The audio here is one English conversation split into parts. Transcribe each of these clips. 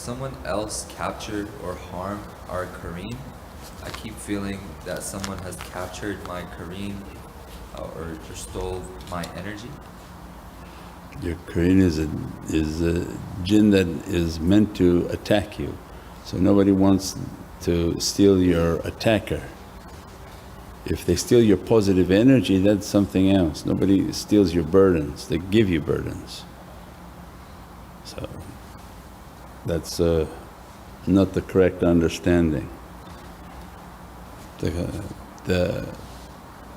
someone else captured or harmed our Kareem? I keep feeling that someone has captured my Kareem or stole my energy. Your Kareem is a jinn that is meant to attack you. So nobody wants to steal your attacker. If they steal your positive energy, that's something else. Nobody steals your burdens, they give you burdens. So that's not the correct understanding. The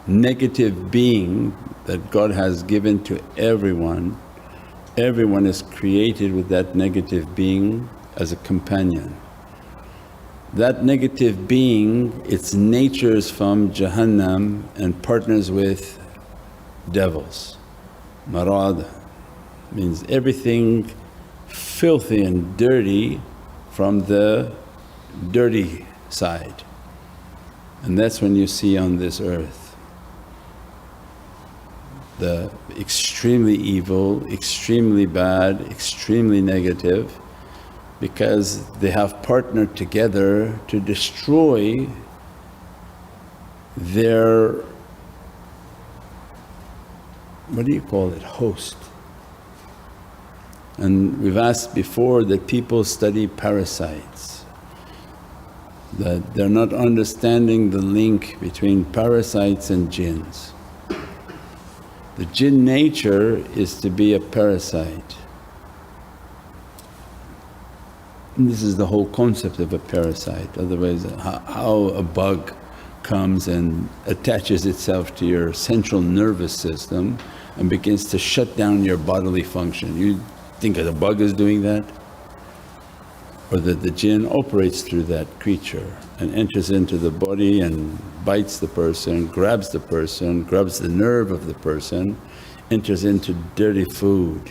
negative being that God has given to everyone, everyone is created with that negative being as a companion. That negative being, its nature is from Jahannam and partners with devils. Marad means everything filthy and dirty from the dirty side, and that's when you see on this earth the extremely evil, extremely bad, extremely negative, because they have partnered together to destroy their, what do you call it, host. And we've asked before that people study parasites, that they're not understanding the link between parasites and jinns. The jinn nature is to be a parasite. And this is the whole concept of a parasite, otherwise how a bug comes and attaches itself to your central nervous system and begins to shut down your bodily function. You think that a bug is doing that? Or that the jinn operates through that creature and enters into the body and bites the person, grabs the nerve of the person, enters into dirty food,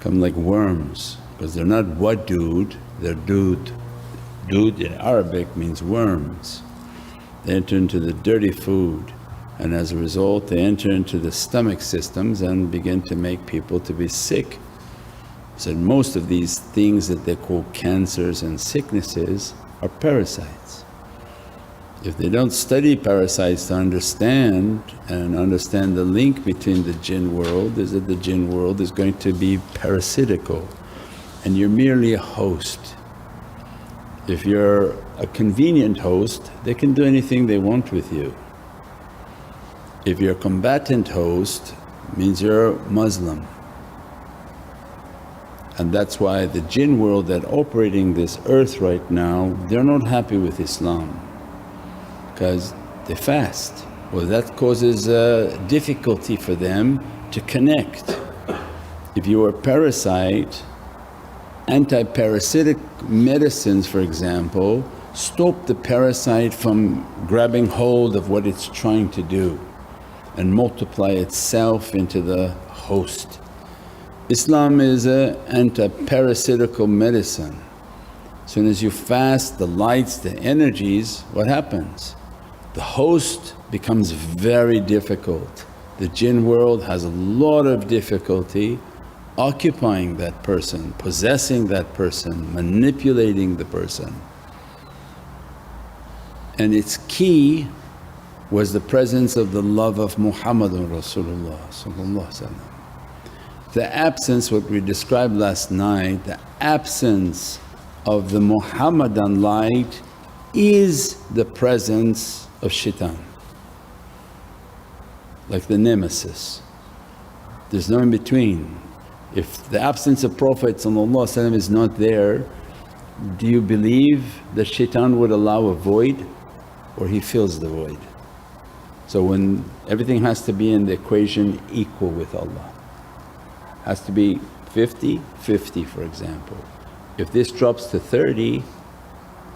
come like worms, because they're not wadud, they're dood. Dood in Arabic means worms. They enter into the dirty food, and as a result they enter into the stomach systems and begin to make people to be sick. So most of these things that they call cancers and sicknesses are parasites. If they don't study parasites to understand the link between the jinn world, is that the jinn world is going to be parasitical and you're merely a host. If you're a convenient host, they can do anything they want with you. If you're a combatant host, means you're Muslim. And that's why the jinn world that operating this earth right now, they're not happy with Islam because they fast. Well, that causes difficulty for them to connect. If you are a parasite, anti-parasitic medicines for example stop the parasite from grabbing hold of what it's trying to do and multiply itself into the host. Islam is an anti-parasitical medicine. As soon as you fast the lights, the energies, what happens? The host becomes very difficult. The jinn world has a lot of difficulty occupying that person, possessing that person, manipulating the person. And its key was the presence of the love of Muhammadun Rasulullah. The absence, what we described last night, the absence of the Muhammadan light is the presence of shaitan, like the nemesis. There's no in between. If the absence of Prophet is not there, do you believe that shaitan would allow a void or he fills the void? So when everything has to be in the equation equal with Allah, has to be 50-50 for example. If this drops to 30,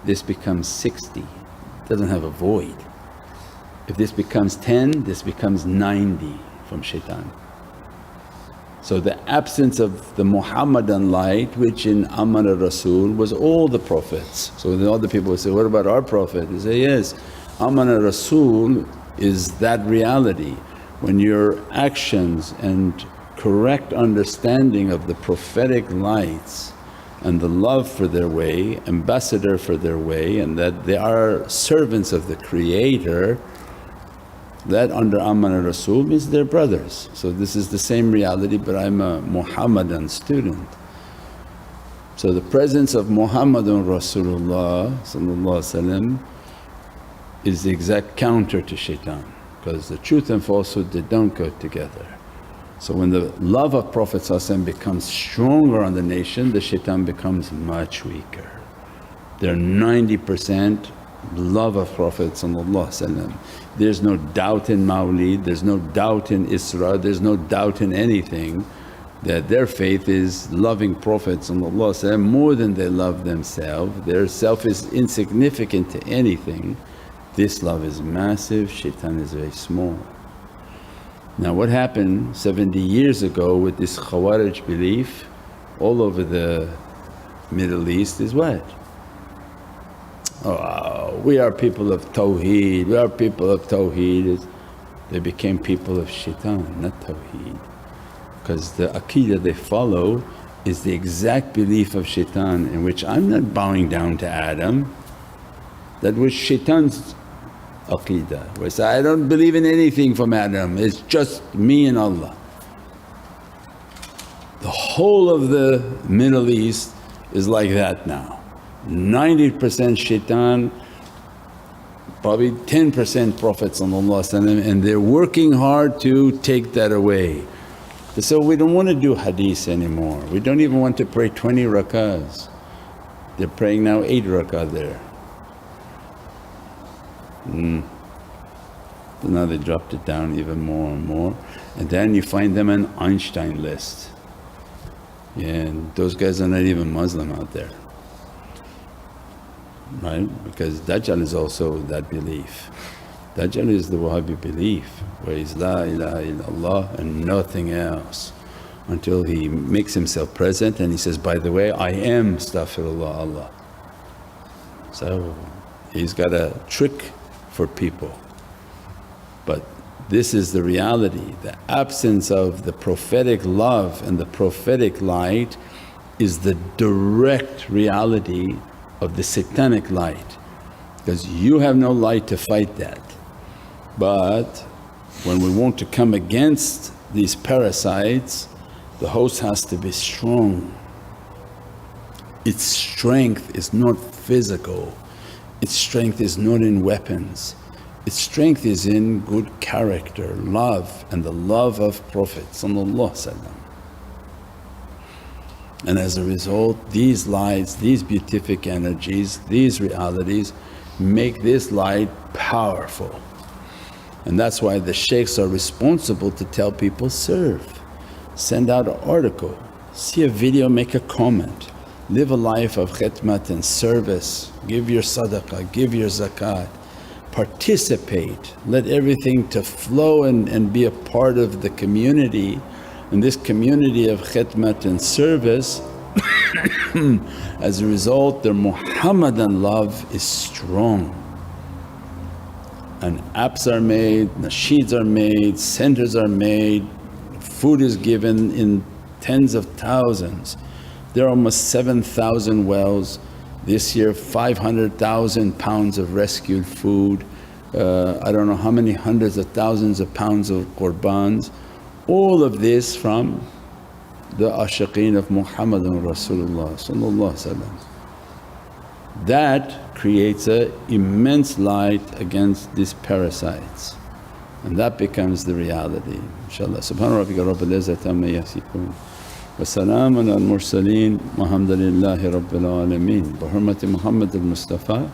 this becomes 60, doesn't have a void. If this becomes 10, this becomes 90 from shaitan. So the absence of the Muhammadan light, which in Amana Rasul was all the Prophets. So then other people would say, what about our Prophet? They say, yes, Amana Rasul is that reality. When your actions and correct understanding of the prophetic lights and the love for their way, ambassador for their way, and that they are servants of the Creator, that under Amana Rasul means they're brothers. So this is the same reality, but I'm a Muhammadan student. So the presence of Muhammadun Rasulullah is the exact counter to shaitan, because the truth and falsehood, they don't go together. So when the love of Prophet becomes stronger on the nation, the shaitan becomes much weaker. They're 90% love of Prophet. There's no doubt in Mawlid, there's no doubt in Isra, there's no doubt in anything, that their faith is loving Prophet more than they love themselves. Their self is insignificant to anything. This love is massive, shaitan is very small. Now what happened 70 years ago with this Khawarij belief all over the Middle East is what? Oh, we are people of Tawheed, we are people of Tawheed. They became people of shaitan, not Tawheed. Because the aqeedah they follow is the exact belief of shaitan, in which I'm not bowing down to Adam. That was shaitan's aqeedah, where say, I don't believe in anything from Adam, it's just me and Allah. The whole of the Middle East is like that now. 90% shaitan, probably 10% Prophet, and they're working hard to take that away. So we don't want to do hadith anymore, we don't even want to pray 20 rakahs. They're praying now 8 rakah there. So now they dropped it down even more and more, and then you find them on Einstein list. Yeah, and those guys are not even Muslim out there, right? Because Dajjal is also that belief. Dajjal is the Wahhabi belief, where he's La ilaha illallah and nothing else, until he makes himself present and he says, by the way, I am astaghfirullah Allah. So he's got a trick for people. But this is the reality, the absence of the prophetic love and the prophetic light is the direct reality of the satanic light, because you have no light to fight that. But when we want to come against these parasites, the host has to be strong. Its strength is not physical, its strength is not in weapons, its strength is in good character, love, and the love of Prophet. And as a result, these lights, these beatific energies, these realities make this light powerful. And that's why the shaykhs are responsible to tell people, serve, send out an article, see a video, make a comment, live a life of khidmat and service, give your sadaqah, give your zakat, participate, let everything to flow and be a part of the community. And this community of khidmat and service as a result their Muhammadan love is strong. And apps are made, nasheeds are made, centers are made, food is given in tens of thousands. There are almost 7,000 wells. This year 500,000 pounds of rescued food, I don't know how many hundreds of thousands of pounds of qurbans. All of this from the ashiqeen of Muhammadun Rasulullah. That creates an immense light against these parasites, and that becomes the reality, inshaAllah. Subhana rabbika rabbil izzati amma yasifoon wa salaamun al mursaleen walhamdulillahi rabbil alameen bi hurmati Muhammad al Mustafa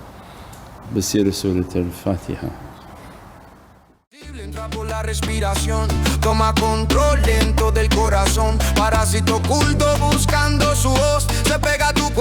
bi siri Surat al-Fatiha. Entra por la respiración, toma control lento del corazón. Parásito oculto buscando su voz, se pega a tu